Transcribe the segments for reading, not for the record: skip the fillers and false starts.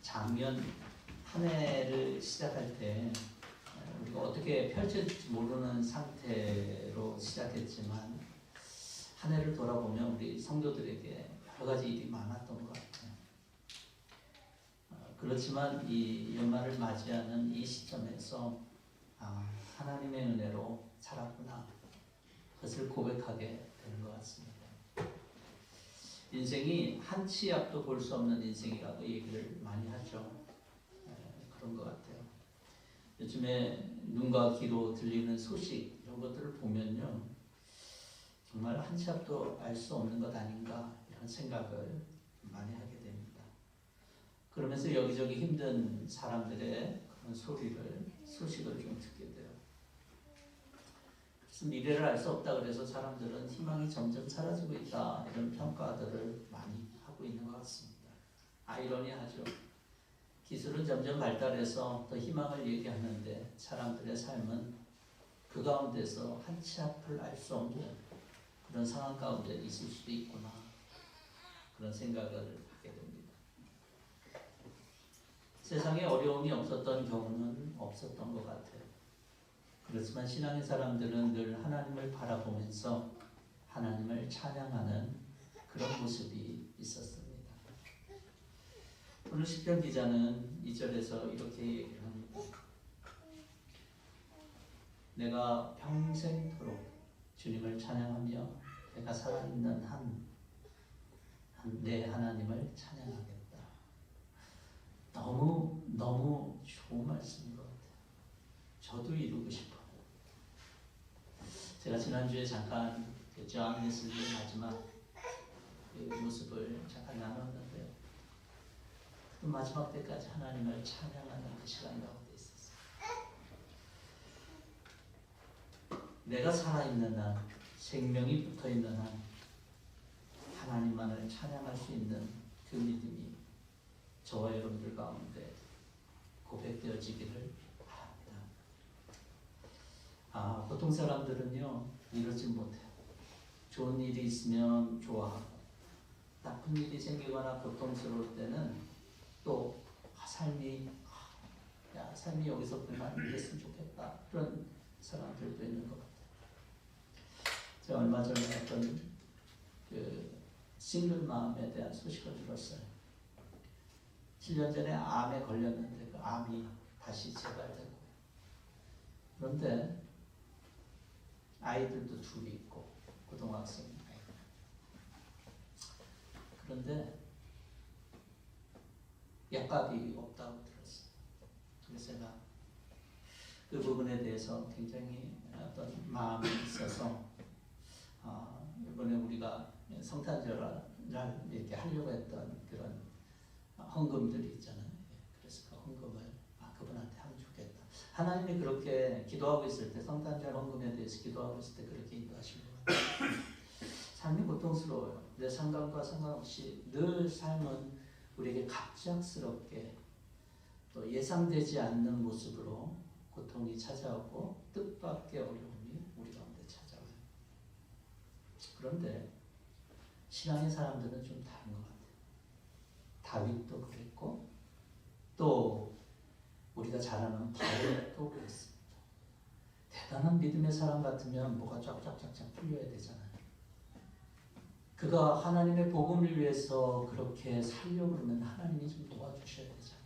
작년 한 해를 시작할 때 우리가 어떻게 펼쳐질지 모르는 상태로 시작했지만 한 해를 돌아보면 우리 성도들에게 여러 가지 일이 많았던 것 같아요. 그렇지만 이 연말을 맞이하는 이 시점에서 하나님의 은혜로 살았구나, 그것을 고백하게 되는 것 같습니다. 인생이 한 치 앞도 볼 수 없는 인생이라고 얘기를 많이 하죠. 그런 것 같아요. 요즘에 눈과 귀로 들리는 소식 이런 것들을 보면요, 정말 한 치 앞도 알 수 없는 것 아닌가 이런 생각을 많이 하게 됩니다. 그러면서 여기저기 힘든 사람들의 그런 소식을 좀 듣게 돼요. 그래서 미래를 알 수 없다 그래서 사람들은 희망이 점점 사라지고 있다 이런 평가들을 많이 하고 있는 것 같습니다. 아이러니하죠. 기술은 점점 발달해서 더 희망을 얘기하는데 사람들의 삶은 그 가운데서 한 치 앞을 알 수 없는 그런 상황 가운데 있을 수도 있구나, 그런 생각을 하게 됩니다. 세상에 어려움이 없었던 경우는 없었던 것 같아요. 그렇지만 신앙의 사람들은 늘 하나님을 바라보면서 하나님을 찬양하는 그런 모습이 있었습니다. 오늘 시편 기자는 2절에서 이렇게 얘기를 합니다. 내가 평생토록 주님을 찬양하며 내가 살아있는 한 내 하나님을 찬양하겠다. 너무 좋은 말씀인 것 같아요. 저도 이루고 싶어요. 제가 지난주에 잠깐 존 웨슬리 마지막 모습을 잠깐 나눴는데요. 그 마지막 때까지 하나님을 찬양하는 그 시간이라고 되어 있었어요. 내가 살아있는 한, 생명이 붙어있는 한 하나님만을 찬양할 수 있는 그 믿음이 저와 여러분들 가운데 고백되어지기를 바랍니다. 보통 사람들은요, 이러지 못해요. 좋은 일이 있으면 좋아하고, 나쁜 일이 생기거나 고통스러울 때는 또 삶이 여기서 그만 됐으면 좋겠다, 그런 사람들도 있는 것 같아요. 제가 얼마 전에 어떤 싱글맘에 대한 소식을 들었어요. 7년 전에 암에 걸렸는데 그 암이 다시 재발되고, 그런데 아이들도 둘이 있고, 고등학생 아이들. 그런데 약값이 없다고 들었어요. 그래서 제가 그 부분에 대해서 굉장히 어떤 마음이 있어서 이번에 우리가 성탄절을 이렇게 하려고 했던 그런 헌금들이 있잖아요. 그래서 그 헌금을 그분한테 하면 좋겠다. 하나님이 그렇게 기도하고 있을 때, 성탄절 헌금에 대해서 기도하고 있을 때 그렇게 인도하신 것 같아요. 삶이 고통스러워요. 내 상관과 상관없이 늘 삶은 우리에게 갑작스럽게 또 예상되지 않는 모습으로 고통이 찾아오고 뜻밖의 어려움이 우리 가운데 찾아와요. 그런데 신앙의 사람들은 좀 다른 것 같아요. 다윗도 그랬고, 또 우리가 잘 아는 바울도 그랬습니다. 대단한 믿음의 사람 같으면 뭐가 쫙쫙쫙쫙 풀려야 되잖아요. 그가 하나님의 복음을 위해서 그렇게 살려고 그러면 하나님이 좀 도와주셔야 되잖아요.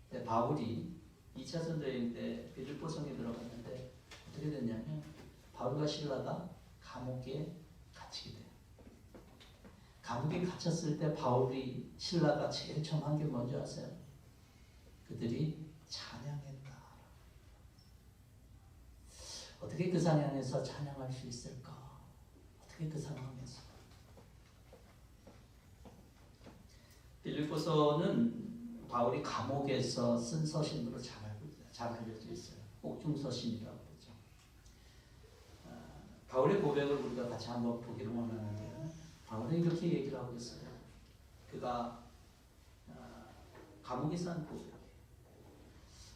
근데 바울이 2차 전도여행 때 빌립보 성에 들어갔는데 어떻게 됐냐면, 바울과 실라가 감옥에 갇히게 돼요. 감옥에 갇혔을 때 바울이, 신라가 제일 처음 한 게 뭔지 아세요? 그들이 찬양했다. 어떻게 그 상황에서 찬양할 수 있을까? 어떻게 그 상황에서? 빌립보서는 바울이 감옥에서 쓴 서신으로 잘 알려져 있어요. 옥중서신이라고 그러죠. 바울의 고백을 우리가 같이 한번 보기를 원하는데요. 바울은 이렇게 얘기를 하고 있어요. 그가 감옥에서 한 고백이에요.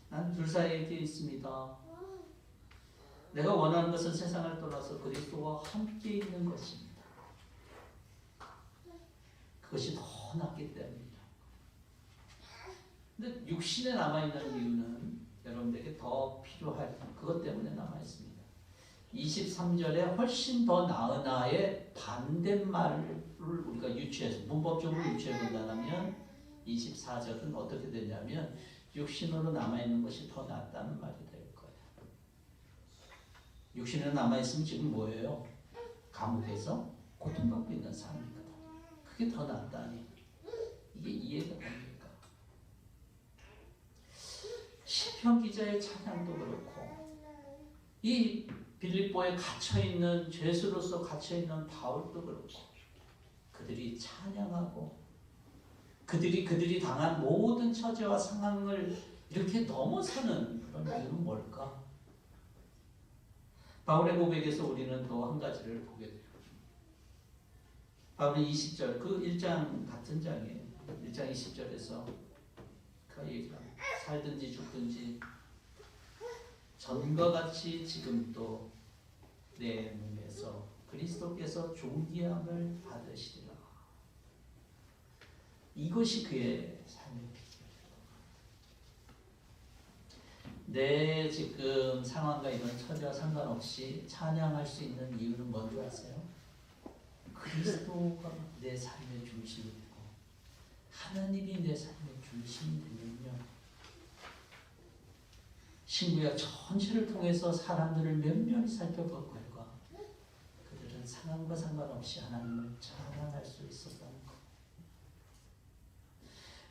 난 둘 사이에 있습니다. 내가 원하는 것은 세상을 떠나서 그리스도와 함께 있는 것입니다. 그것이 더 낫기 때문이다. 육신에 남아있는 이유는 여러분들에게 더 필요할 그것 때문에 남아있습니다. 23절에 훨씬 더 나으나의 반대말을 우리가 유추해서 문법적으로 유추해 본다면 24절은 어떻게 되냐면 육신으로 남아있는 것이 더 낫다는 말이 될 거예요. 육신으로 남아있으면 지금 뭐예요? 감옥에서 고통받고 있는 삶이거든. 그게 더 낫다니. 이게 이해가 됩니까? 시편 기자의 찬양도 그렇고 이 빌립보에 갇혀있는 죄수로서 갇혀있는 바울도 그렇고 그들이 찬양하고 그들이 당한 모든 처지와 상황을 이렇게 넘어서는 그런 이유는 뭘까? 바울의 고백에서 우리는 또 한 가지를 보게 돼요. 바울은 20절, 그 1장 같은 장이에요. 1장 20절에서 그 얘기합니다. 살든지 죽든지 전과 같이 지금도 내 몸에서 그리스도께서 존귀함을 받으시리라. 이것이 그의 삶의 비결이에요. 내 지금 상황과 이런 처지와 상관없이 찬양할 수 있는 이유는 뭔지 아세요? 그리스도가 내 삶의 중심이 되고 하나님이 내 삶의 중심이 되면요, 신구약 전체를 통해서 사람들을 면면히 살펴볼 결과 그들은 상황과 상관없이 하나님을 찬양할 수 있었다는 것.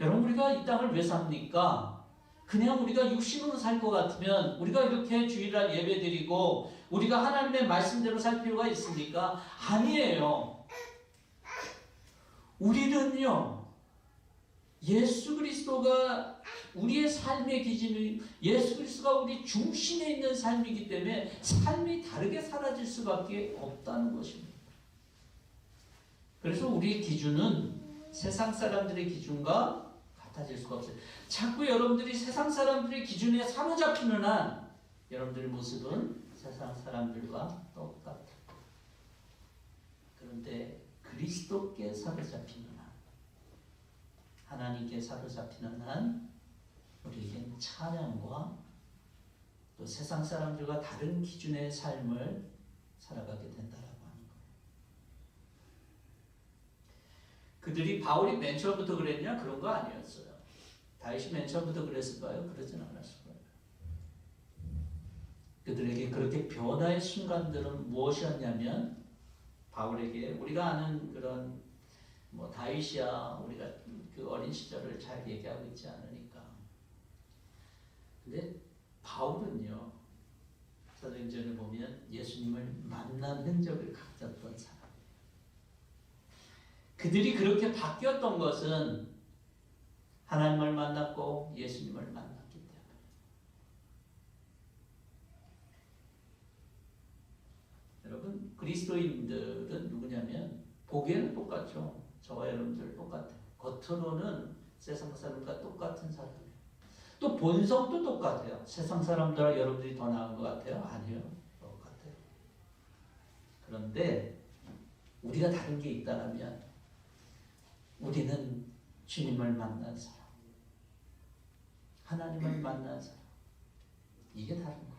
여러분, 우리가 이 땅을 왜 삽니까? 그냥 우리가 육신으로 살 것 같으면 우리가 이렇게 주일날 예배드리고 우리가 하나님의 말씀대로 살 필요가 있습니까? 아니에요. 우리는요, 예수 그리스도가 우리의 삶의 기준이, 예수 그리스도가 우리 중심에 있는 삶이기 때문에 삶이 다르게 사라질 수밖에 없다는 것입니다. 그래서 우리의 기준은 세상 사람들의 기준과 같아질 수가 없어요. 자꾸 여러분들이 세상 사람들의 기준에 사로잡히는 한 여러분들의 모습은 세상 사람들과 똑같아요. 그런데 그리스도께 사로잡히는 한, 하나님께 사로잡히는 한 우리에겐 찬양과 또 세상 사람들과 다른 기준의 삶을 살아가게 된다라고 하는 거예요. 그들이 바울이 맨 처음부터 그랬냐? 그런 거 아니었어요. 다윗이 맨 처음부터 그랬을까요? 그러진 않았을 거예요. 그들에게 그렇게 변화의 순간들은 무엇이었냐면 바울에게 우리가 아는 그런 뭐 다윗이야 우리가 그 어린 시절을 잘 얘기하고 있지 않으니까. 근데 바울은요, 사도행전을 보면 예수님을 만난 흔적을 가졌던 사람이에요. 그들이 그렇게 바뀌었던 것은 하나님을 만났고 예수님을 만났기 때문에. 여러분, 그리스도인들은 누구냐면 보기에는 똑같죠. 저와 여러분들 똑같아요. 겉으로는 세상 사람과 똑같은 사람이에요. 또 본성도 똑같아요. 세상 사람들과 여러분들이 더 나은 것 같아요? 아니요. 똑같아요. 그런데 우리가 다른 게 있다면 우리는 주님을 만난 사람, 하나님을 만난 사람, 이게 다른 거예요.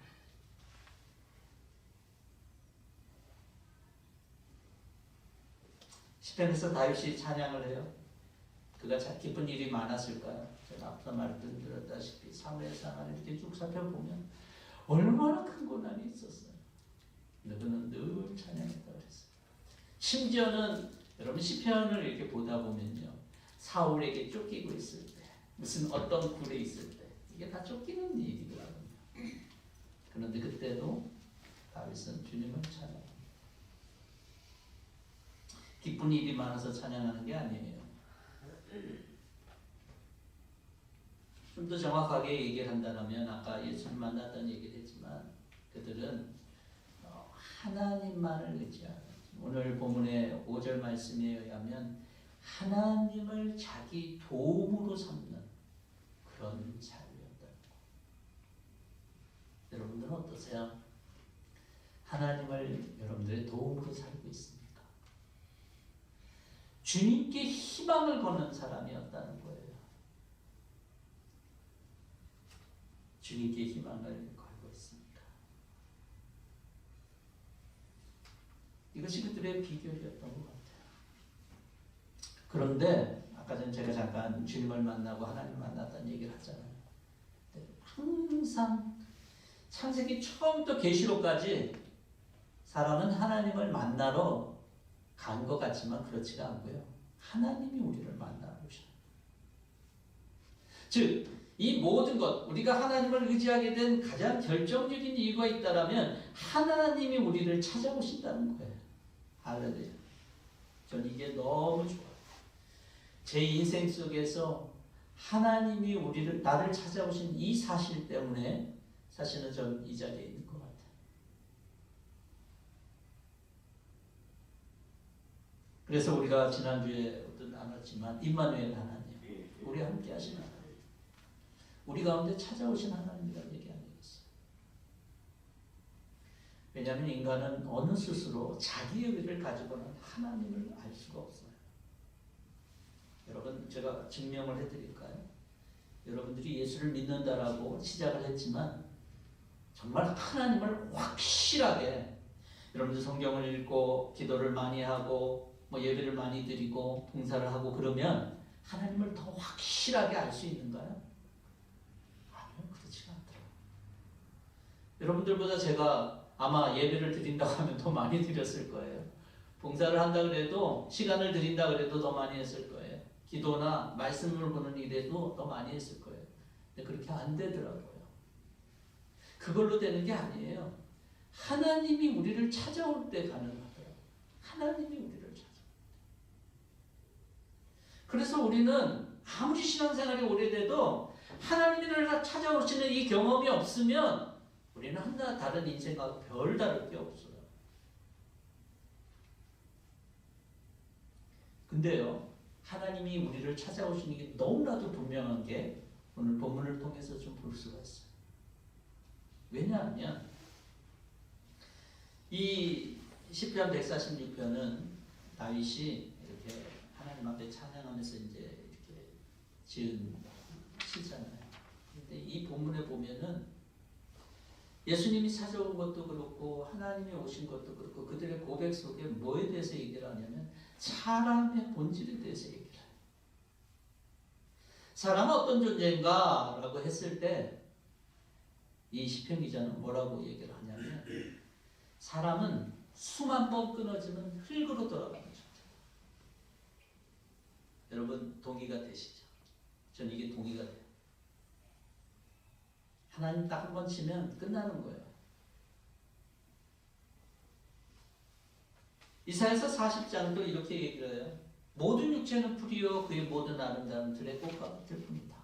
시편에서 다윗이 찬양을 해요. 그가 기쁜 일이 많았을까요? 제가 앞서 말씀드렸다시피 사무엘상을 이렇게 쭉 살펴보면 얼마나 큰 고난이 있었어요. 누구는 늘 찬양했다고 그랬어요. 심지어는 여러분 시편을 이렇게 보다 보면요, 사울에게 쫓기고 있을 때, 무슨 어떤 굴에 있을 때, 이게 다 쫓기는 일이더라고요. 그런데 그때도 다윗은 주님을 찬양합니다. 기쁜 일이 많아서 찬양하는 게 아니에요. 좀 더 정확하게 얘기를 한다면 아까 예수님 만났다는 얘기를 했지만 그들은 하나님만을 의지하는, 오늘 본문의 5절 말씀에 의하면 하나님을 자기 도움으로 삼는 그런 삶이었다는 거. 여러분들은 어떠세요? 하나님을 여러분들의 도움으로 살고 있습니까? 주님께 희망을 거는 사람이었다는 거예요. 주님께 희망을 걸고 있습니다. 이것이 그들의 비결이었던 것 같아요. 그런데 아까 전 제가 잠깐 주님을 만나고 하나님을 만났다는 얘기를 하잖아요. 항상 창세기 처음부터 계시록까지 사람은 하나님을 만나러 간 것 같지만 그렇지가 않고요. 하나님이 우리를 만나러 오셔요. 즉, 이 모든 것, 우리가 하나님을 의지하게 된 가장 결정적인 이유가 있다면 하나님이 우리를 찾아오신다는 거예요. 할렐루야. 전 이게 너무 좋아요. 제 인생 속에서 하나님이 나를 찾아오신 이 사실 때문에 사실은 전 이 자리에 있는 것 같아요. 그래서 우리가 지난주에 나눴지만 임마누엘 하나님, 우리 함께 하신 하나님, 우리 가운데 찾아오신 하나님이라는 얘기 아니겠어요? 왜냐하면 인간은 어느 스스로 자기의 의를 가지고는 하나님을 알 수가 없어요. 여러분, 제가 증명을 해드릴까요? 여러분들이 예수를 믿는다라고 시작을 했지만 정말 하나님을 확실하게, 여러분들 성경을 읽고 기도를 많이 하고 예배를 많이 드리고 봉사를 하고 그러면 하나님을 더 확실하게 알 수 있는가요? 아니요, 그렇지가 않더라고요. 여러분들보다 제가 아마 예배를 드린다고 하면 더 많이 드렸을 거예요. 봉사를 한다 그래도, 시간을 드린다 그래도 더 많이 했을 거예요. 기도나 말씀을 보는 일에도 더 많이 했을 거예요. 근데 그렇게 안 되더라고요. 그걸로 되는 게 아니에요. 하나님이 우리를 찾아올 때 가능하더라고요. 하나님이 우리를 찾아올 때. 그래서 우리는 아무리 신앙생활이 오래돼도 하나님을 찾아오시는 이 경험이 없으면 우리는 하나 다른 인생하고 별 다를 게 없어요. 근데요, 하나님이 우리를 찾아오시는 게 너무나도 분명한 게 오늘 본문을 통해서 좀 볼 수가 있어요. 왜냐하면 이 시편 146편은 다윗이 이렇게 하나님 앞에 찬양하면서 이제 이렇게 지은 시잖아요. 근데 이 본문에 보면은 예수님이 찾아온 것도 그렇고 하나님이 오신 것도 그렇고 그들의 고백 속에 뭐에 대해서 얘기를 하냐면 사람의 본질에 대해서 얘기를 해요. 사람은 어떤 존재인가? 라고 했을 때 이 시편 기자는 뭐라고 얘기를 하냐면 사람은 수만 번 끊어지면 흙으로 돌아가는 존재. 여러분 동의가 되시죠? 전 이게 동의가 돼요. 하나님 딱 한 번 치면 끝나는 거예요. 이사야서 40장도 이렇게 얘기를 해요. 모든 육체는 풀이요 그의 모든 아름다운 들의 꽃과 같을 뿐이다.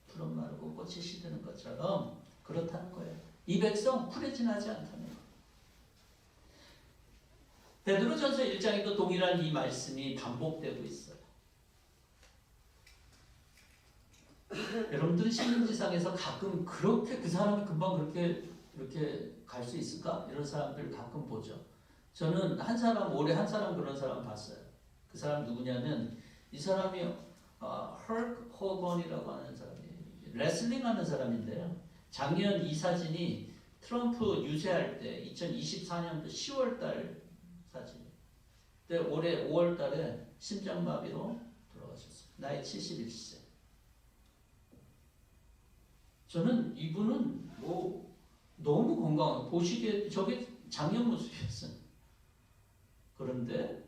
푸른 마르고 꽃이 시드는 것처럼 그렇다는 거예요. 이 백성 풀에 지나지 않다는 거예요. 베드로전서 1장에도 동일한 이 말씀이 반복되고 있어요. 여러분들은 신문지상에서 가끔 그렇게 그 사람이 금방 그렇게 갈 수 있을까? 이런 사람들 가끔 보죠. 저는 올해 한 사람 그런 사람 봤어요. 그 사람 누구냐면 이 사람이 헐크 호건이라고 하는 사람이에요. 레슬링 하는 사람인데요. 작년 이 사진이 트럼프 유세할 때 2024년도 10월달 사진이에요. 근데 올해 5월달에 심장마비로 돌아가셨어요. 나이 71세. 저는 이분은 너무 건강하고 보시기에 저게 작년 모습이었어요. 그런데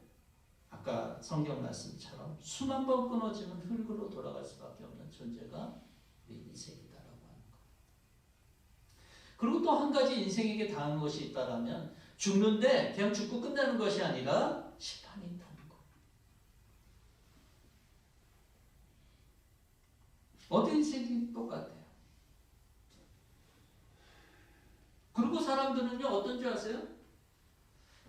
아까 성경 말씀처럼 수만 번 끊어지면 흙으로 돌아갈 수밖에 없는 존재가 우리 인생이다라고 하는 거. 그리고 또 한 가지 인생에게 당한 것이 있다라면 죽는데 그냥 죽고 끝나는 것이 아니라 심판이 있다는 거. 어떤 인생이 똑같아요. 그리고 사람들은요 어떤 줄 아세요?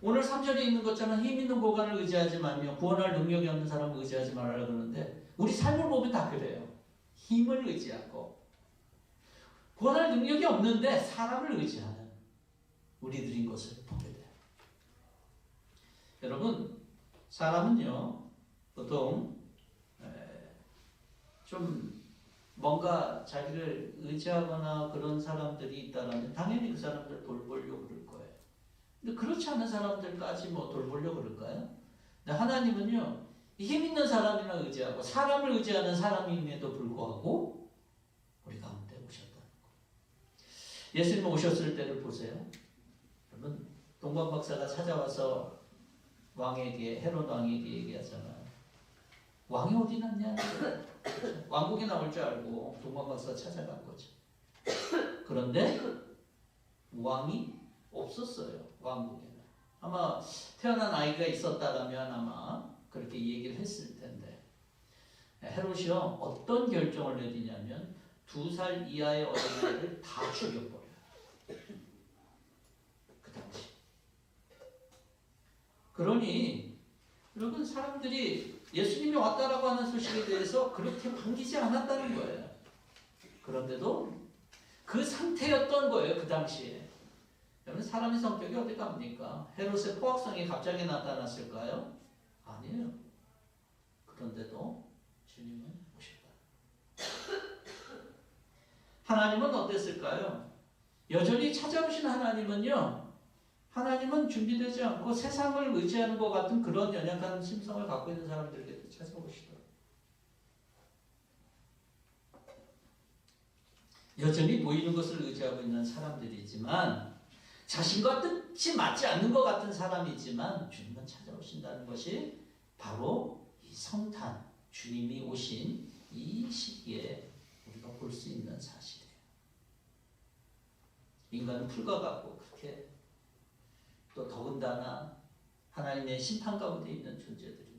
오늘 3절에 있는 것처럼 힘 있는 고관을 의지하지 말며 구원할 능력이 없는 사람을 의지하지 말아라 그러는데 우리 삶을 보면 다 그래요. 힘을 의지하고 구원할 능력이 없는데 사람을 의지하는 우리들인 것을 보게 돼요. 여러분 사람은요 보통 좀 뭔가 자기를 의지하거나 그런 사람들이 있다면 당연히 그 사람들 돌보려고 그럴 거예요. 근데 그렇지 않은 사람들까지 뭐 돌보려고 그럴까요? 근데 하나님은요, 힘 있는 사람이나 의지하고 사람을 의지하는 사람임에도 불구하고 우리 가운데 오셨다는 거예요. 예수님 오셨을 때를 보세요. 여러분, 동방 박사가 찾아와서 왕에게, 헤롯 왕에게 얘기하잖아요. 왕이 어디 났냐? 왕국에 나올 줄 알고 동방 박사 찾아간 거죠. 그런데 왕이 없었어요. 왕국에는. 아마 태어난 아이가 있었다면 아마 그렇게 얘기를 했을 텐데, 헤롯이요 어떤 결정을 내리냐면 2살 이하의 어린아이를 다 죽여버려요. 그 당시. 그러니 여러분, 사람들이 예수님이 왔다라고 하는 소식에 대해서 그렇게 반기지 않았다는 거예요. 그런데도 그 상태였던 거예요. 그 당시에. 여러분, 사람의 성격이 어디 갑니까? 헤롯의 포악성이 갑자기 나타났을까요? 아니에요. 그런데도 주님은 오셨다. 하나님은 어땠을까요? 여전히 찾아오신 하나님은요, 하나님은 준비되지 않고 세상을 의지하는 것 같은 그런 연약한 심성을 갖고 있는 사람들에게 찾아오시더라고요. 여전히 보이는 것을 의지하고 있는 사람들이지만, 자신과 뜻이 맞지 않는 것 같은 사람이지만 주님은 찾아오신다는 것이 바로 이 성탄, 주님이 오신 이 시기에 우리가 볼 수 있는 사실이에요. 인간은 풀과 같고 그렇게 또 더군다나 하나님의 심판 가운데 있는 존재들인데도,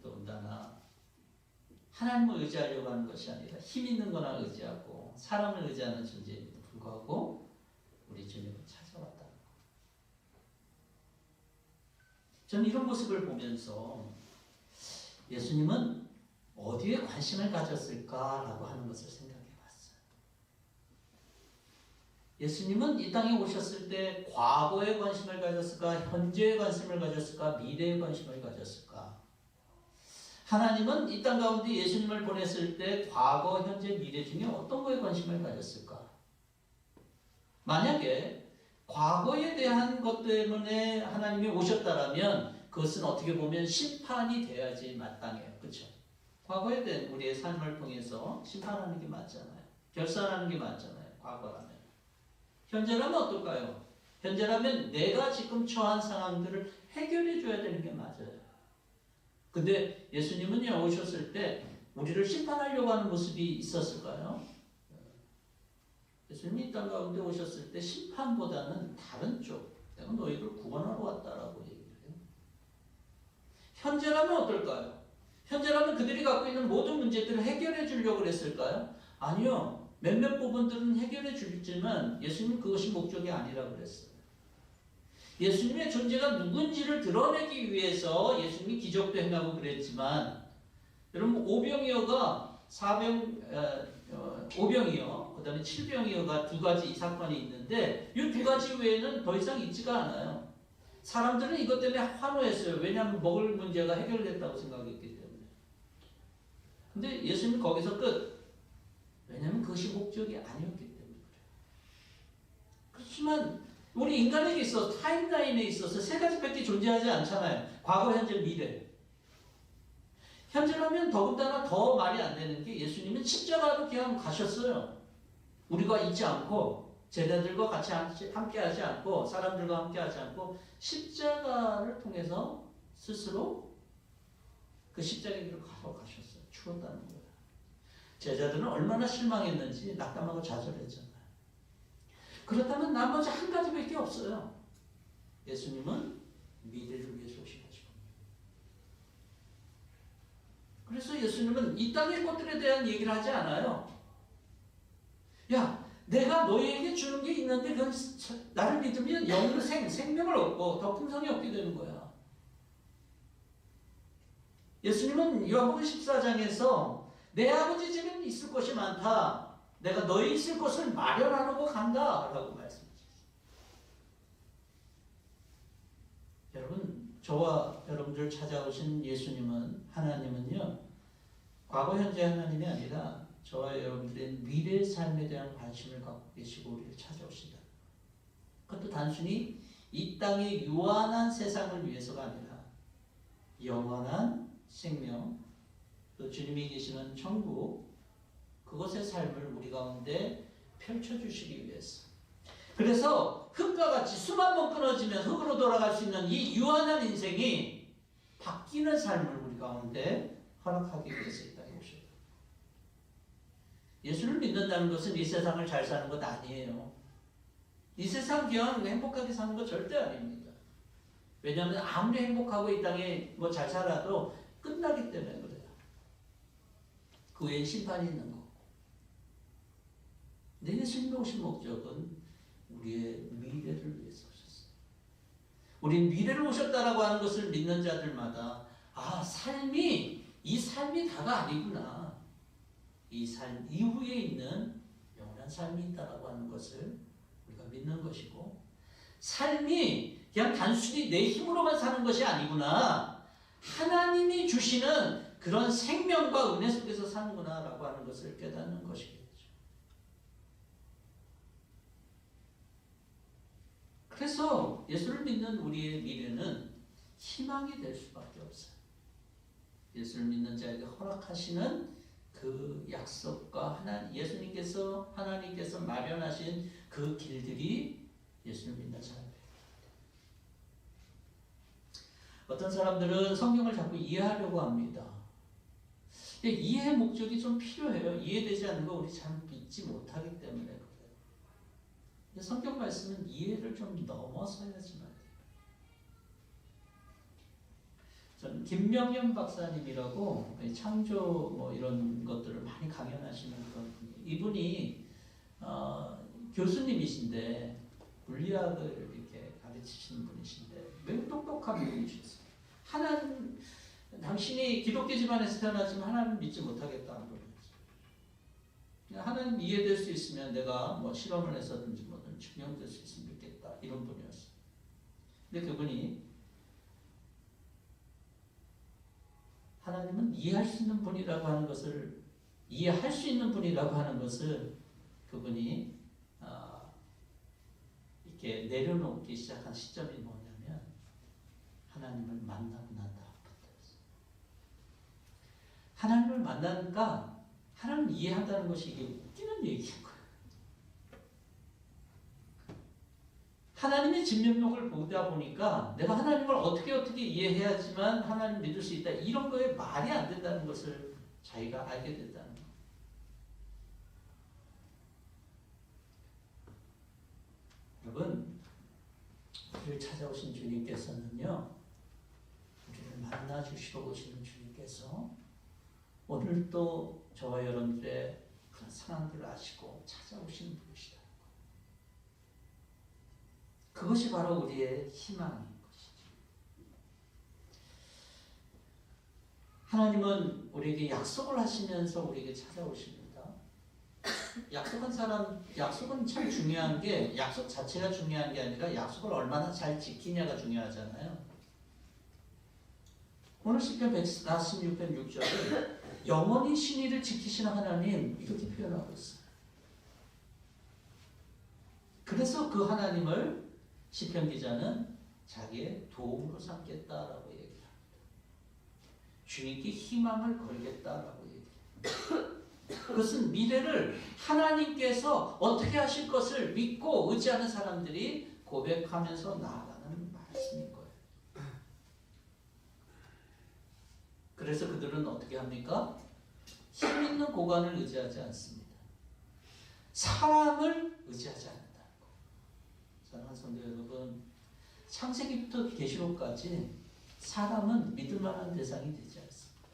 더군다나 하나님을 의지하려고 하는 것이 아니라 힘 있는 거나 의지하고 사람을 의지하는 존재임에도 불구하고 우리 주님은 찾아왔다는 것. 저는 이런 모습을 보면서 예수님은 어디에 관심을 가졌을까라고 하는 것을 생각해 봤어요. 예수님은 이 땅에 오셨을 때 과거에 관심을 가졌을까, 현재에 관심을 가졌을까, 미래에 관심을 가졌을까? 하나님은 이 땅 가운데 예수님을 보냈을 때 과거, 현재, 미래 중에 어떤 거에 관심을 가졌을까? 만약에 과거에 대한 것 때문에 하나님이 오셨다라면 그것은 어떻게 보면 심판이 돼야지 마땅해요. 그렇죠? 과거에 대한 우리의 삶을 통해서 심판하는 게 맞잖아요. 결산하는 게 맞잖아요. 과거라면. 현재라면 어떨까요? 현재라면 내가 지금 처한 상황들을 해결해 줘야 되는 게 맞아요. 근데 예수님은요, 오셨을 때 우리를 심판하려고 하는 모습이 있었을까요? 예수님이 이 땅 가운데 오셨을 때 심판보다는 다른 쪽, 내가 너희를 구원하러 왔다라고 얘기를 해요. 현재라면 어떨까요? 현재라면 그들이 갖고 있는 모든 문제들을 해결해 주려고 그랬을까요? 아니요. 몇몇 부분들은 해결해 주지만 예수님은 그것이 목적이 아니라고 그랬어요. 예수님의 존재가 누군지를 드러내기 위해서 예수님이 기적도 행하고 그랬지만, 여러분, 오병이어가 오병이어, 그 다음에 7병이어가 두 가지 이 사건이 있는데 이 두 가지 외에는 더 이상 있지가 않아요. 사람들은 이것 때문에 환호했어요. 왜냐하면 먹을 문제가 해결됐다고 생각했기 때문에. 근데 예수님은 거기서 끝. 왜냐하면 그것이 목적이 아니었기 때문에 그래요. 그렇지만 우리 인간에게 있어서, 타임라인에 있어서 세 가지밖에 존재하지 않잖아요. 과거, 현재, 미래. 현재라면 더군다나 더 말이 안 되는 게 예수님은 십자가로 그냥 가셨어요. 우리가 있지 않고, 제자들과 같이 함께하지 않고, 사람들과 함께하지 않고 십자가를 통해서 스스로 그 십자가의 길을 가셨어요. 죽었다는 거예요. 제자들은 얼마나 실망했는지 낙담하고 좌절했잖아요. 그렇다면 나머지 한 가지밖에 없어요. 예수님은 미래를 위해서 오신 것이고. 그래서 예수님은 이 땅의 것들에 대한 얘기를 하지 않아요. 야, 내가 너희에게 주는 게 있는데 그건 나를 믿으면 영으로 생명을 얻고 더 풍성히 얻게 되는 거야. 예수님은 요한복음 14장에서 내 아버지 집에는 있을 것이 많다. 내가 너희 있을 곳을 마련하려고 간다. 라고 말씀하셨어요. 여러분, 저와 여러분들 찾아오신 예수님은, 하나님은요, 과거 현재 하나님이 아니라 저와 여러분들의 미래의 삶에 대한 관심을 갖고 계시고 우리를 찾아오신다. 그것도 단순히 이 땅의 유한한 세상을 위해서가 아니라 영원한 생명, 또 주님이 계시는 천국, 그것의 삶을 우리 가운데 펼쳐주시기 위해서. 그래서 흙과 같이 수만 번 끊어지면 흙으로 돌아갈 수 있는 이 유한한 인생이 바뀌는 삶을 우리 가운데 허락하기 위해서 이 땅에 오셨다. 예수를 믿는다는 것은 이 세상을 잘 사는 것 아니에요. 이 세상 그냥 행복하게 사는 거 절대 아닙니다. 왜냐하면 아무리 행복하고 이 땅에 뭐 잘 살아도 끝나기 때문에 그래요. 그 외엔 심판이 있는 거고. 근데 예수님이 오신 목적은 우리의 미래를 위해서 오셨어요. 우린 미래를 오셨다라고 하는 것을 믿는 자들마다 이 삶이 다가 아니구나. 이 삶 이후에 있는 영원한 삶이 있다라고 하는 것을 우리가 믿는 것이고, 삶이 그냥 단순히 내 힘으로만 사는 것이 아니구나. 하나님이 주시는 그런 생명과 은혜 속에서 사는구나라고 하는 것을 깨닫는 것이겠죠. 그래서 예수를 믿는 우리의 미래는 희망이 될 수밖에 없어요. 예수를 믿는 자에게 허락하시는 그 약속과 하나님께서 마련하신 그 길들이 예수를 믿는 사람들입니다. 어떤 사람들은 성경을 자꾸 이해하려고 합니다. 근데 이해의 목적이 좀 필요해요. 이해되지 않는 거 우리 잘 믿지 못하기 때문에 그래요. 근데 성경 말씀은 이해를 좀 넘어서야지만 돼요. 저는 김명현 박사님이라고 창조 이런 것들을 많이 강연하시는 그런 분이, 이분이 교수님이신데 물리학을 이렇게 가르치시는 분이신데 매우 똑똑한 분이셨어요. 당신이 기독교 집안에서 태어나지만 하나님 믿지 못하겠다는 분이었어요. 하나님 이해될 수 있으면 내가 실험을 해서든지 뭐든 증명될 수 있으면 믿겠다, 이런 분이었어요. 근데 그분이 하나님은 이해할 수 있는 분이라고 하는 것을 그분이 이렇게 내려놓기 시작한 시점이 뭐냐면 하나님을 만나고 난 다음부터였어요. 하나님을 만나니까 하나님을 이해한다는 것이 이게 웃기는 얘기인 거예요. 하나님의 진면목을 보다 보니까 내가 하나님을 어떻게 이해해야지만 하나님 믿을 수 있다, 이런 거에 말이 안 된다는 것을 자기가 알게 됐다는 거예요. 여러분, 우리를 찾아오신 주님께서는요, 우리를 만나주시러 오시는 주님께서 오늘 또 저와 여러분들의 그런 상황들을 아시고 찾아오시는 분이시다. 그것이 바로 우리의 희망인 것이죠. 하나님은 우리에게 약속을 하시면서 우리에게 찾아오십니다. 약속은 참 중요한 게, 약속 자체가 중요한 게 아니라 약속을 얼마나 잘 지키냐가 중요하잖아요. 오늘 시편 146편 6절에 영원히 신의를 지키시는 하나님, 이렇게 표현하고 있어요. 그래서 그 하나님을 시편 기자는 자기의 도움으로 삼겠다라고 얘기합니다. 주님께 희망을 걸겠다라고 얘기합니다. 그것은 미래를 하나님께서 어떻게 하실 것을 믿고 의지하는 사람들이 고백하면서 나아가는 말씀인 거예요. 그래서 그들은 어떻게 합니까? 힘 있는 고관을 의지하지 않습니다. 사람을 의지하지 않는다는 거예요. 사랑하는 성도 여러분, 창세기부터 계시록까지 사람은 믿을 만한 대상이 되지 않습니다.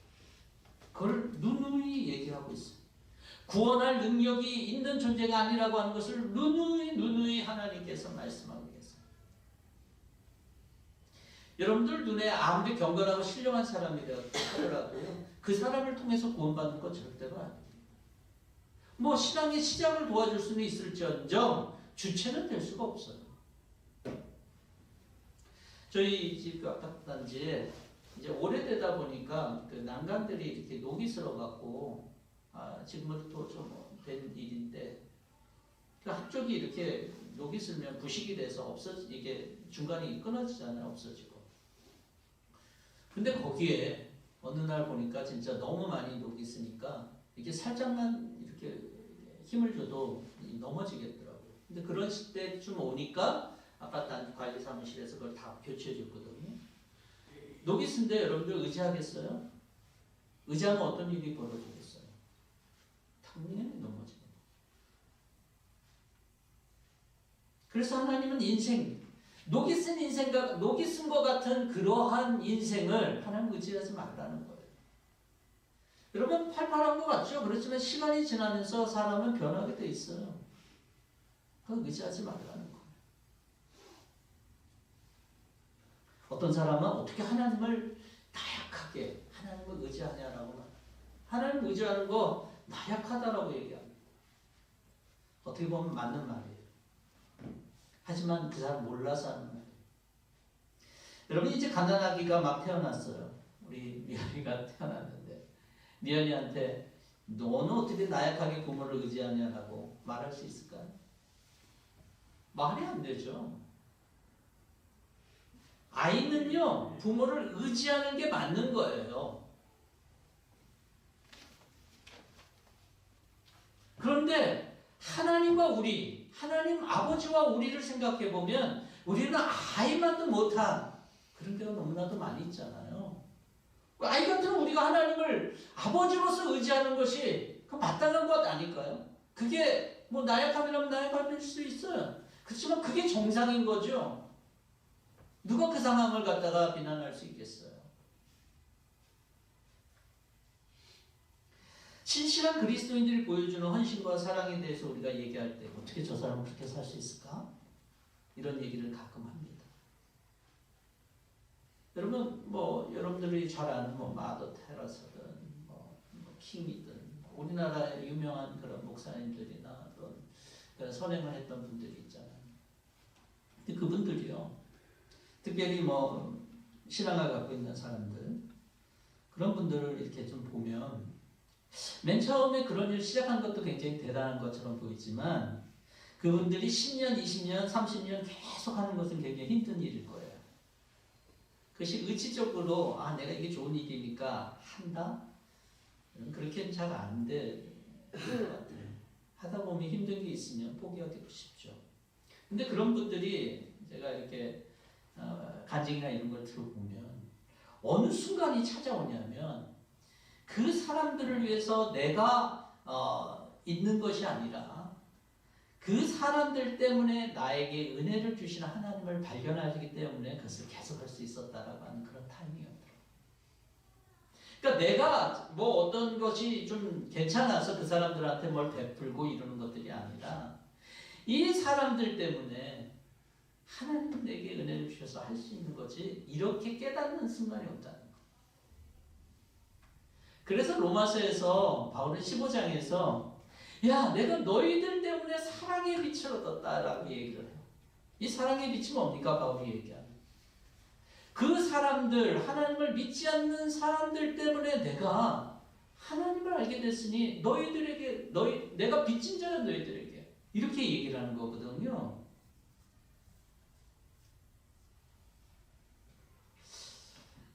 그걸 누누이 얘기하고 있어요. 구원할 능력이 있는 존재가 아니라고 하는 것을 누누이 하나님께서 말씀하고 계세요. 여러분들 눈에 아무리 경건하고 신령한 사람이라도 하더라도 그 사람을 통해서 구원받는 건 절대로 아닙니다. 신앙의 시작을 도와줄 수는 있을지언정 주체는 될 수가 없어요. 저희 집 아파트 단지에 이제 오래되다 보니까 그 난간들이 이렇게 녹이 슬어갖고 지금부터 좀 된 일인데 그 한쪽이 이렇게 녹이 슬면 부식이 돼서 이게 중간이 끊어지잖아요. 없어지고. 근데 거기에 어느 날 보니까 진짜 너무 많이 녹이 있으니까 이렇게 살짝만 이렇게 힘을 줘도 넘어지겠더라고요. 근데 그런 때쯤 오니까 아까 관리 사무실에서 그걸 다 교체해 줬거든요. 녹이 쓴데 여러분들 의지하겠어요? 의지하면 어떤 일이 벌어지겠어요? 당연히 넘어지는. 그래서 하나님은 녹이 쓴 것 같은 그러한 인생을 하나님 의지하지 말라는 거예요. 여러분 팔팔한 것 같죠? 그렇지만 시간이 지나면서 사람은 변하게 돼 있어요. 그거 의지하지 말라는 거예요. 어떤 사람은 어떻게 하나님을 나약하게 하나님을 의지하냐라고 말해요. 하나님 의지하는 거 나약하다라고 얘기합니다. 어떻게 보면 맞는 말이에요. 하지만 그 사람 몰라서 하는 말이에요. 여러분 이제 가난아기가 막 태어났어요. 우리 미연이가 태어났는데 미연이한테 너는 어떻게 나약하게 부모를 의지하냐라고 말할 수 있을까요? 말이 안 되죠. 아이는요 부모를 의지하는 게 맞는 거예요. 그런데 하나님 아버지와 우리를 생각해 보면 우리는 아이만도 못한 그런 데가 너무나도 많이 있잖아요. 아이 같으면 우리가 하나님을 아버지로서 의지하는 것이 마땅한 것 아닐까요? 그게 뭐 나약함이라면 나약할 수 있어요. 그렇지만 그게 정상인 거죠. 누가 그 상황을 갖다가 비난할 수 있겠어요? 신실한 그리스도인들이 보여주는 헌신과 사랑에 대해서 우리가 얘기할 때 어떻게 저 사람은 그렇게 살 수 있을까? 이런 얘기를 가끔 합니다. 여러분 여러분들이 잘 아는 마더 테라사든 킹이든 우리나라의 유명한 그런 목사님들이나 어떤 선행을 했던 분들이 있잖아요. 근데 그분들이요, 특별히 신앙을 갖고 있는 사람들 그런 분들을 이렇게 좀 보면 맨 처음에 그런 일을 시작한 것도 굉장히 대단한 것처럼 보이지만 그분들이 10년, 20년, 30년 계속 하는 것은 굉장히 힘든 일일 거예요. 그것이 의지적으로 내가 이게 좋은 일이니까 한다? 그렇게는 잘 안 될 것 같아요. 하다 보면 힘든 게 있으면 포기하기도 쉽죠. 근데 그런 분들이 제가 이렇게 간증이나 이런 걸 들어보면 어느 순간이 찾아오냐면 그 사람들을 위해서 내가 있는 것이 아니라 그 사람들 때문에 나에게 은혜를 주시는 하나님을 발견하기 때문에 그것을 계속할 수 있었다라고 하는 그런 타이밍이었더라고요. 그러니까 내가 어떤 것이 좀 괜찮아서 그 사람들한테 뭘 베풀고 이러는 것들이 아니라 이 사람들 때문에 하나님은 내게 은혜를 주셔서 할 수 있는 거지 이렇게 깨닫는 순간이 없다는 거예요. 그래서 로마서에서 바울은 15장에서 야 내가 너희들 때문에 사랑의 빛을 얻었다라고 얘기를 해요. 이 사랑의 빛이 뭡니까? 바울이 얘기하는 그 사람들, 하나님을 믿지 않는 사람들 때문에 내가 하나님을 알게 됐으니 내가 빚진 자는 너희들에게 이렇게 얘기를 하는 거거든요.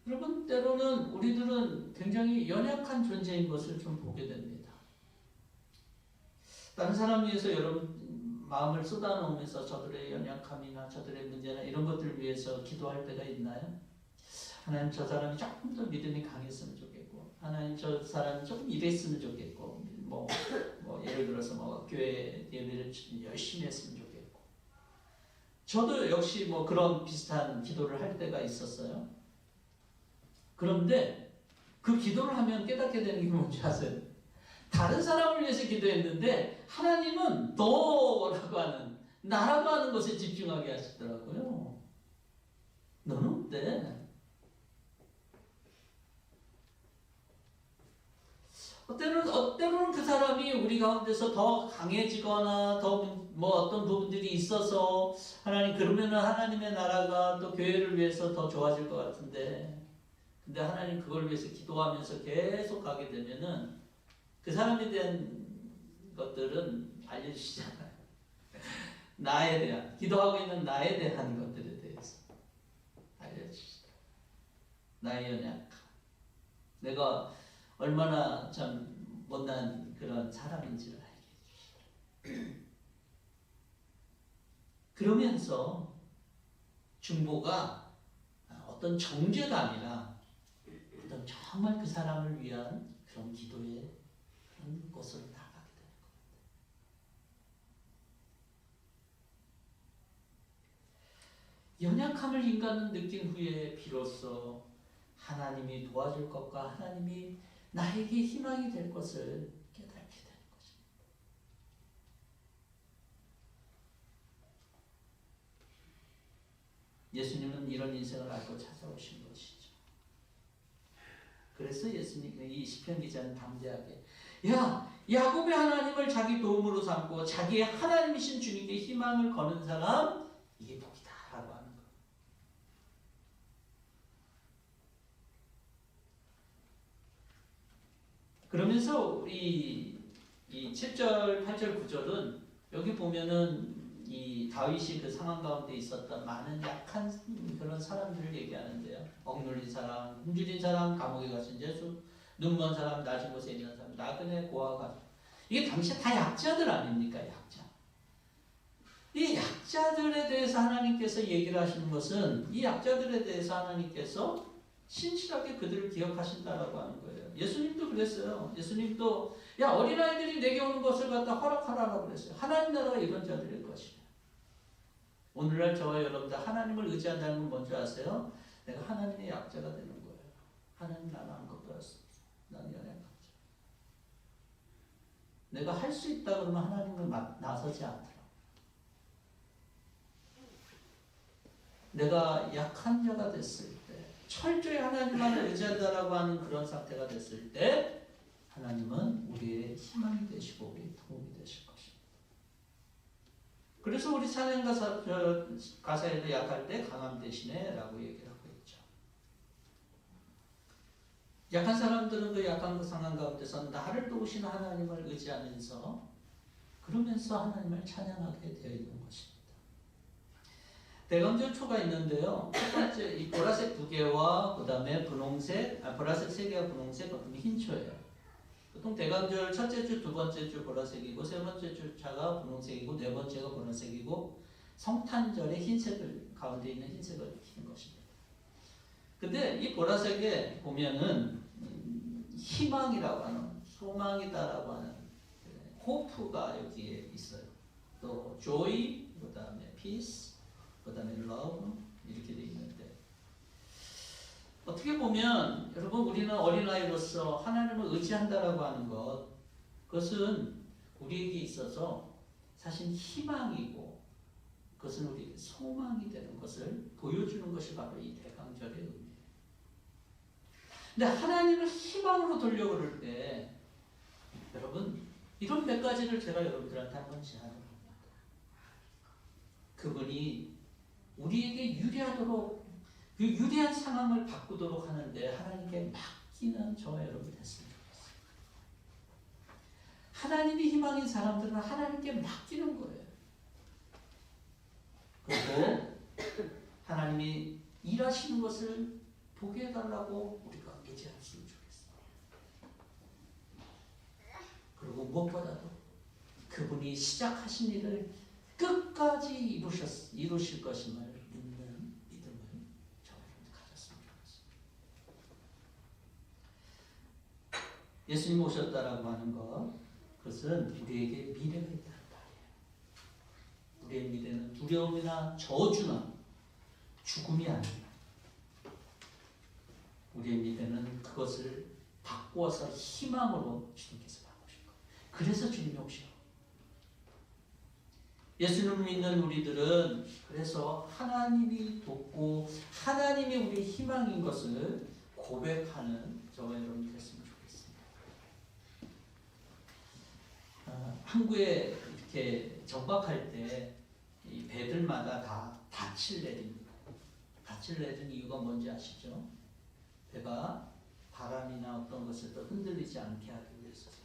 여러분 때로는 우리들은 굉장히 연약한 존재인 것을 좀 보게 됩니다. 다른 사람 위해서 여러분 마음을 쏟아놓으면서 저들의 연약함이나 저들의 문제나 이런 것들을 위해서 기도할 때가 있나요? 하나님 저 사람이 조금 더 믿음이 강했으면 좋겠고 하나님 저 사람이 조금 이랬으면 좋겠고 예를 들어서 교회 예배를 열심히 했으면 좋겠고 저도 역시 그런 비슷한 기도를 할 때가 있었어요. 그런데 그 기도를 하면 깨닫게 되는 게 뭔지 아세요? 다른 사람을 위해서 기도했는데 하나님은 너라고 하는 나라고 하는 것에 집중하게 하시더라고요. 너는 어때? 때로는 그 사람이 우리 가운데서 더 강해지거나 더 어떤 부분들이 있어서 그러면은 하나님의 나라가 또 교회를 위해서 더 좋아질 것 같은데 근데 하나님 그걸 위해서 기도하면서 계속 가게 되면은 그 사람에 대한 것들은 알려주시잖아요. 나에 대한, 기도하고 있는 나에 대한 것들에 대해서 알려주시다. 나의 연약함, 내가 얼마나 참 못난 그런 사람인지를 알게 해주시다. 그러면서 중보가 어떤 정죄가 아니라 어떤 정말 그 사람을 위한 그런 기도의 그런 곳으로 나가게 되는 겁니다. 연약함을 인간은 느낀 후에 비로소 하나님이 도와줄 것과 하나님이 나에게 희망이 될 것을 깨닫게 되는 것입니다. 예수님은 이런 인생을 알고 찾아오신 것이죠. 그래서 예수님, 이 시편 기자는 담대하게 야곱의 하나님을 자기 도움으로 삼고 자기의 하나님이신 주님께 희망을 거는 사람, 이게 복이다 라고 하는 거예요. 그러면서 우리 이 7절, 8절, 9절은 여기 보면은 이 다윗이 그 상황 가운데 있었던 많은 약한 그런 사람들을 얘기하는데요. 억눌린 사람, 굶주린 사람, 감옥에 갇힌 죄수, 눈먼 사람, 낮은 곳에 있는 사람, 나그네, 고아, 가족. 이게 당시에 다 약자들 아닙니까? 약자. 이 약자들에 대해서 하나님께서 얘기를 하시는 것은 이 약자들에 대해서 하나님께서 신실하게 그들을 기억하신다라고 하는 거예요. 예수님도 그랬어요. 예수님도 어린아이들이 내게 오는 것을 갖다 허락하라고 그랬어요. 하나님 나라가 이런 자들일 것이다. 오늘날 저와 여러분들 하나님을 의지한다는 건 뭔지 아세요? 내가 하나님의 약자가 되는 거예요. 하나님 나는 아무것도 할 수 없어. 나는 연약하죠. 내가 할 수 있다 그러면 하나님을 나서지 않더라고. 내가 약한 자가 됐을 때, 철저히 하나님만 의지한다라고 하는 그런 상태가 됐을 때 하나님은 우리의 희망이 되시고 우리의 도움이 되실 것입니다. 그래서 우리 찬양 가사에도 약할 때 강함 대신에 라고 얘기를 하고 있죠. 약한 사람들은 그 약한 그 상황 가운데서 나를 도우시는 하나님을 의지하면서 그러면서 하나님을 찬양하게 되어 있는 것입니다. 대강절초가 있는데요. 첫 번째 이 보라색 2개와 그 다음에 분홍색, 보라색 3개와 분홍색, 그다음에 흰초예요. 보통 대강절 첫째 주, 두 번째 주 보라색이고 세 번째 주차가 분홍색이고 네 번째가 보라색이고 성탄절에 흰색을 가운데 있는 흰색을 입히는 것입니다. 근데 이 보라색에 보면은 희망이라고 하는 소망이다라고 하는 호프가 여기에 있어요. 또 joy, 그 다음에 peace, 그 다음에 love 이렇게 되어 있는데 어떻게 보면 여러분 우리는 어린아이로서 하나님을 의지한다라고 하는 것 그것은 우리에게 있어서 사실 희망이고 그것은 우리에게 소망이 되는 것을 보여주는 것이 바로 이 대강절의 의미예요. 근데 하나님을 희망으로 돌려 그럴 때 여러분 이런 몇 가지를 제가 여러분들한테 한번 제안을 합니다. 그분이 우리에게 유리하도록 그 유리한 상황을 바꾸도록 하는데 하나님께 맡기는 저와 여러분 됐으면 좋겠어요. 하나님이 희망인 사람들은 하나님께 맡기는 거예요. 그리고 하나님이 일하시는 것을 보게 해달라고 우리가 의지했으면 좋겠어요. 그리고 무엇보다도 그분이 시작하신 일을 끝까지 이루실 것임을 믿는 믿음을 저와 여러분 가졌으면 좋겠습니다. 예수님 오셨다라고 하는 것, 그것은 우리에게 미래가 있다는 말이에요. 우리의 미래는 두려움이나 저주나 죽음이 아닙니다. 우리의 미래는 그것을 바꾸어서 희망으로 주님께서 바꾸실 거예요. 그래서 주님이 오시고 예수님을 믿는 우리들은 그래서 하나님이 돕고 하나님이 우리의 희망인 것을 고백하는 저와 여러분이 됐으면 좋겠습니다. 항구에 이렇게 정박할 때 이 배들마다 다 닻을 내립니다. 닻을 내린 이유가 뭔지 아시죠? 내가 바람이나 어떤 것에 또 흔들리지 않게 하기 위해서잖아요.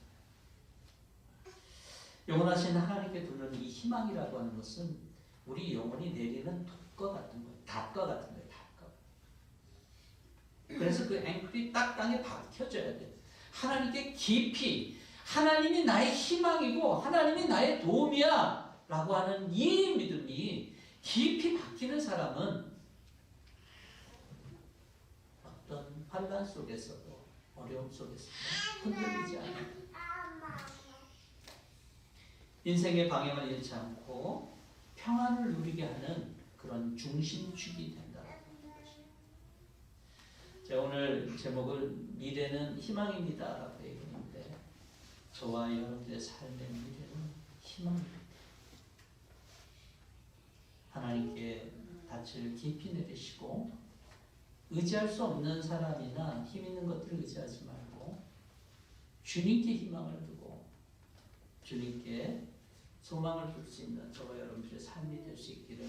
영원하신 하나님께 두는 이 희망이라고 하는 것은 우리 영혼이 내리는 돛과 같은 거예요. 닷과 같은 거예요. 닷과. 그래서 그 앵클이 딱 땅에 박혀져야 돼요. 하나님께 깊이 하나님이 나의 희망이고 하나님이 나의 도움이야 라고 하는 이 믿음이 깊이 박히는 사람은 어떤 환난 속에서도 어려움 속에서도 흔들리지 않아요. 인생의 방향을 잃지 않고 평안을 누리게 하는 그런 중심축이 된다는 것이죠. 제가 오늘 제목을 미래는 희망입니다 라고 얘기했는데 저와 여러분들의 삶의 미래는 희망입니다. 하나님께 닻을 깊이 내리시고 의지할 수 없는 사람이나 힘 있는 것들을 의지하지 말고 주님께 희망을 두고 주님께 소망을 둘 수 있는 저와 여러분들의 삶이 될 수 있기를